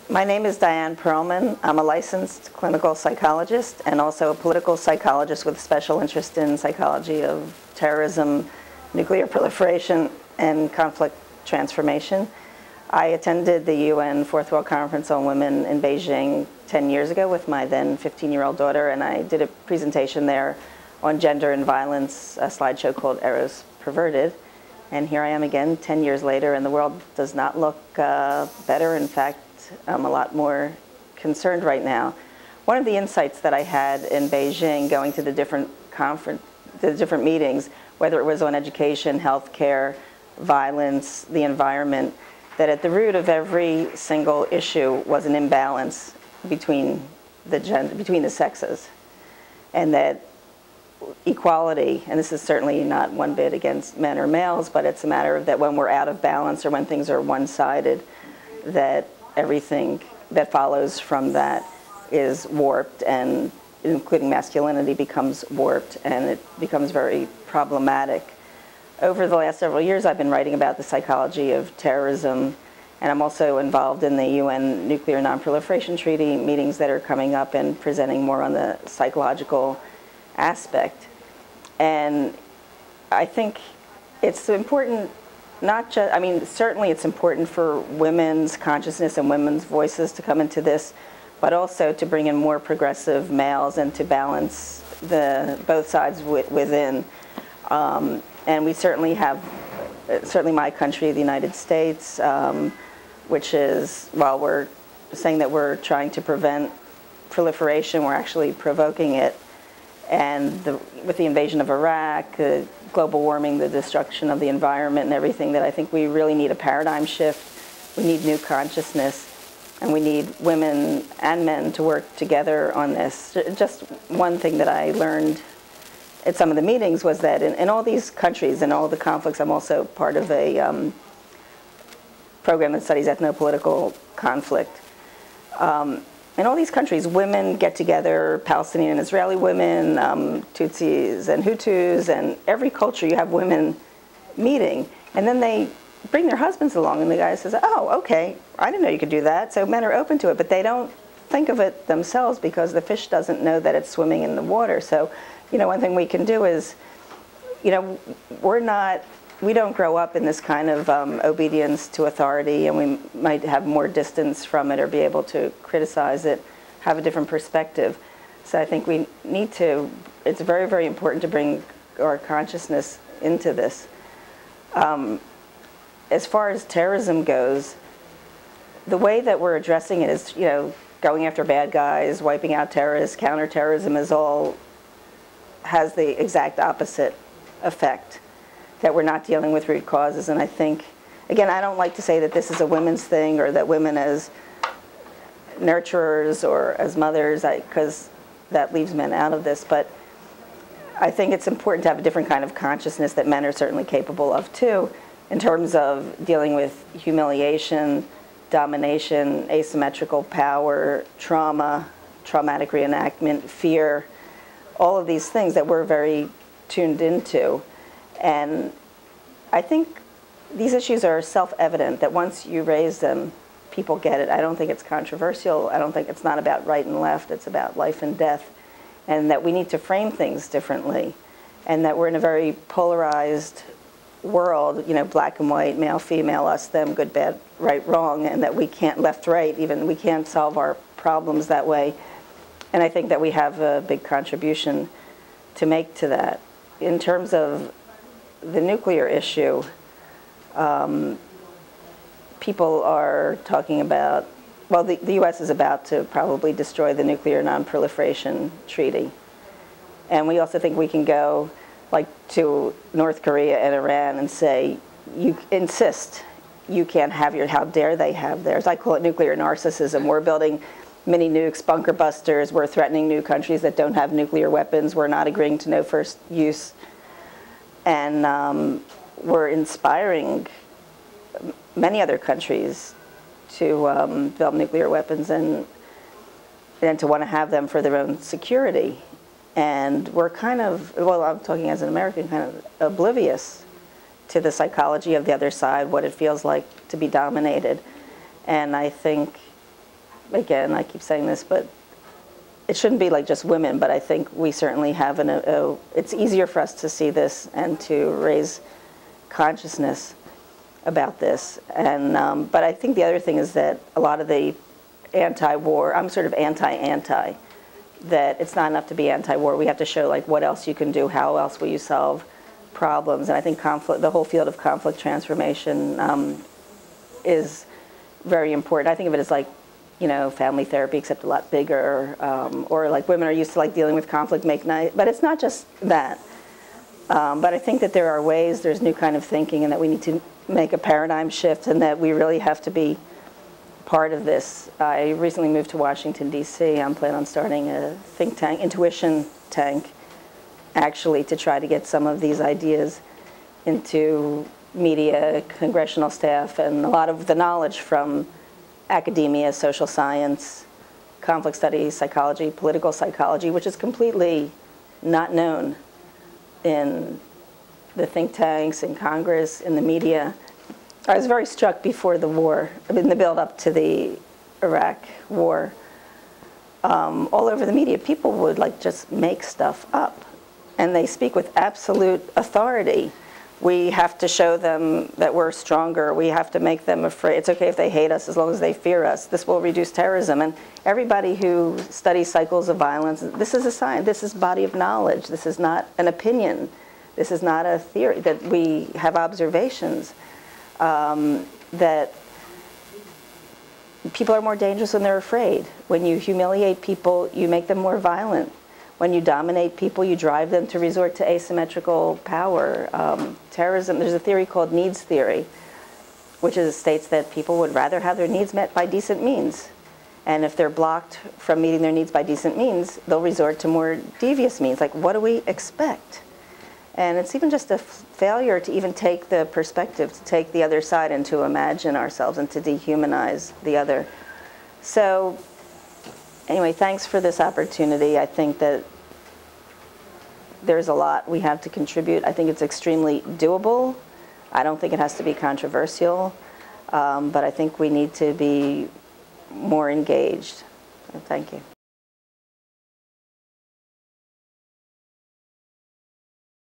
My name is Diane Pearlman. I'm a licensed clinical psychologist and also a political psychologist with special interest in psychology of terrorism, nuclear proliferation, and conflict transformation. I attended the UN Fourth World Conference on Women in Beijing 10 years ago with my then 15-year-old daughter, and I did a presentation there on gender and violence, a slideshow called Eros Perverted. And here I am again 10 years later, and the world does not look better. In fact, I'm a lot more concerned right now. One of the insights that I had in Beijing, going to the different meetings, whether it was on education, healthcare, violence, the environment, that at the root of every single issue was an imbalance between the sexes, and that equality, and this is certainly not one bit against men or males, but it's a matter of that when we're out of balance or when things are one-sided, that everything that follows from that is warped, and including masculinity becomes warped, and it becomes very problematic. Over the last several years, I've been writing about the psychology of terrorism, and I'm also involved in the UN Nuclear Non-Proliferation Treaty meetings that are coming up and presenting more on the psychological aspect. And I think it's important, not just, I mean, certainly it's important for women's consciousness and women's voices to come into this, but also to bring in more progressive males and to balance both sides within. And we certainly have, certainly my country, the United States, which is, while we're saying that we're trying to prevent proliferation, we're actually provoking it. And with the invasion of Iraq, global warming, the destruction of the environment and everything, that I think we really need a paradigm shift. We need new consciousness, and we need women and men to work together on this. Just one thing that I learned at some of the meetings was that in all these countries and all the conflicts, I'm also part of a program that studies ethno-political conflict. In all these countries, women get together, Palestinian and Israeli women, Tutsis and Hutus, and every culture you have women meeting. And then they bring their husbands along, and the guy says, oh, okay, I didn't know you could do that. So men are open to it, but they don't think of it themselves because the fish doesn't know that it's swimming in the water. So, you know, one thing we can do is, you know, we don't grow up in this kind of obedience to authority, and we might have more distance from it or be able to criticize it, have a different perspective. So I think we need to, it's very, very important to bring our consciousness into this. As far as terrorism goes, the way that we're addressing it is, you know, going after bad guys, wiping out terrorists, counterterrorism has the exact opposite effect, that we're not dealing with root causes. And I think, again, I don't like to say that this is a women's thing or that women as nurturers or as mothers, because that leaves men out of this, but I think it's important to have a different kind of consciousness that men are certainly capable of too, in terms of dealing with humiliation, domination, asymmetrical power, trauma, traumatic reenactment, fear, all of these things that we're very tuned into. And I think these issues are self-evident, that once you raise them, people get it. I don't think it's controversial. I don't think it's not about right and left. It's about life and death, and that we need to frame things differently, and that we're in a very polarized world, you know, black and white, male, female, us, them, good, bad, right, wrong, and that we can't, left, right, even we can't solve our problems that way. And I think that we have a big contribution to make to that. In terms of the nuclear issue, people are talking about, well, the U.S. is about to probably destroy the Nuclear Non-Proliferation Treaty. And we also think we can go like to North Korea and Iran and say, you insist, you can't have your, how dare they have theirs. I call it nuclear narcissism. We're building mini nukes, bunker busters, we're threatening new countries that don't have nuclear weapons, we're not agreeing to no first use. And we're inspiring many other countries to develop nuclear weapons and to want to have them for their own security. And we're kind of, well, I'm talking as an American, kind of oblivious to the psychology of the other side, what it feels like to be dominated. And I think again, I keep saying this, but it shouldn't be like just women, but I think we certainly have it's easier for us to see this and to raise consciousness about this. And but I think the other thing is that a lot of the anti-war, I'm sort of anti-anti, that it's not enough to be anti-war. We have to show like what else you can do, how else will you solve problems. And I think conflict, the whole field of conflict transformation is very important. I think of it as like, you know, family therapy, except a lot bigger, or like women are used to like dealing with conflict, make nice, but it's not just that. But I think that there are ways, there's new kind of thinking, and that we need to make a paradigm shift, and that we really have to be part of this. I recently moved to Washington, D.C. I'm planning on starting a think tank, intuition tank, actually, to try to get some of these ideas into media, congressional staff, and a lot of the knowledge from academia, social science, conflict studies, psychology, political psychology, which is completely not known in the think tanks, in Congress, in the media. I was very struck before the war, in the build-up to the Iraq war, all over the media, people would like just make stuff up, and they speak with absolute authority. We have to show them that we're stronger. We have to make them afraid. It's okay if they hate us as long as they fear us. This will reduce terrorism. And everybody who studies cycles of violence, this is a science. This is body of knowledge. This is not an opinion. This is not a theory. That we have observations that people are more dangerous when they're afraid. When you humiliate people, you make them more violent. When you dominate people, you drive them to resort to asymmetrical power. Terrorism, there's a theory called needs theory, which states that people would rather have their needs met by decent means. And if they're blocked from meeting their needs by decent means, they'll resort to more devious means. Like, what do we expect? And it's even just a failure to even take the perspective, to take the other side and to imagine ourselves and to dehumanize the other. So anyway, thanks for this opportunity. I think that there's a lot we have to contribute. I think it's extremely doable. I don't think it has to be controversial, but I think we need to be more engaged. Thank you.